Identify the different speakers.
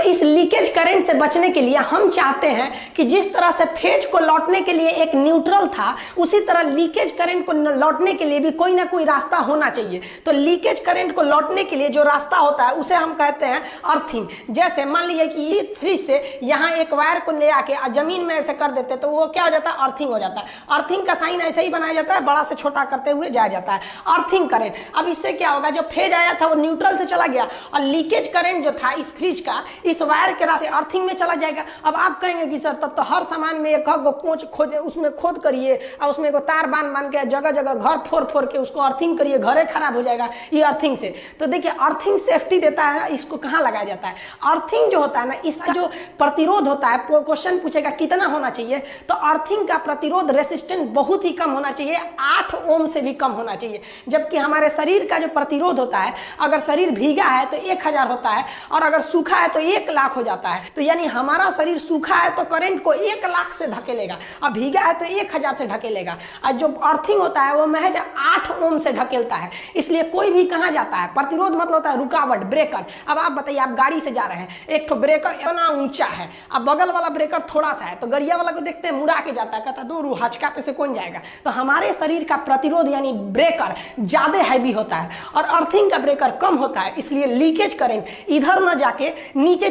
Speaker 1: इस leakage current से बचने के लिए हम चाहते हैं कि जिस तरह से फेज को लौटने के लिए एक न्यूट्रल था, उसी तरह लीकेज करंट को लौटने के लिए भी कोई ना कोई रास्ता होना चाहिए। तो लीकेज करंट को लौटने के लिए जो रास्ता होता है उसे हम कहते हैं अर्थिंग। जैसे मान लीजिए कि इस फ्रिज से यहाँ एक वायर को ले आके जमीन में ऐसे कर देते तो वो क्या हो जाता है, अर्थिंग हो जाता है। अर्थिंग का साइन ऐसे ही बनाया जाता है, बड़ा से छोटा करते हुए जाया जाता है, अर्थिंग करंट। अब इससे क्या होगा, जो फेज आया था वो न्यूट्रल से चला गया और लीकेज करंट जो था इस फ्रिज का इस वायर के रास्ते अर्थिंग में चला जाएगा। अब आप कहेंगे कि सर तब तो हर सामान में एक खोज उसमें खोद करिए और उसमें को तार बांध के जगह जगह घर फोड़ के उसको अर्थिंग करिए, घरे खराब हो जाएगा ये अर्थिंग से। तो देखिए अर्थिंग सेफ्टी देता है, इसको कहाँ लगाया जाता है। अर्थिंग जो होता है ना, इसका जो प्रतिरोध होता है, क्वेश्चन पूछेगा कितना होना चाहिए, तो अर्थिंग का प्रतिरोध रेसिस्टेंस बहुत ही कम होना चाहिए, 8 ओम से भी कम होना चाहिए। जबकि हमारे शरीर का जो प्रतिरोध होता है, अगर शरीर भीगा है तो 1000 होता है और अगर सूखा है तो 1 लाख हो जाता है। तो यानी हमारा शरीर सूखा है तो करंट को 1 लाख से ढकेलेगा और भीगा है तो 1000 से ढकेलेगा। और जो अर्थिंग होता है वो महज 8 ओम से ढकेलता है। इसलिए कोई भी कहाँ जाता है, प्रतिरोध मतलब होता है रुकावट, ब्रेकर। अब आप बताइए, आप गाड़ी से जा रहे हैं, एक तो ब्रेकर इतना ऊंचा है, अब बगल वाला ब्रेकर थोड़ा सा है, तो गड़िया वाला को देखते हैं मुड़ा के जाता है, कहता है दूर हचका पे से कौन जाएगा। तो हमारे शरीर का प्रतिरोध यानी ब्रेकर ज्यादा हैवी होता है और अर्थिंग का ब्रेकर कम होता है, इसलिए लीकेज करंट इधर न जाके नीचे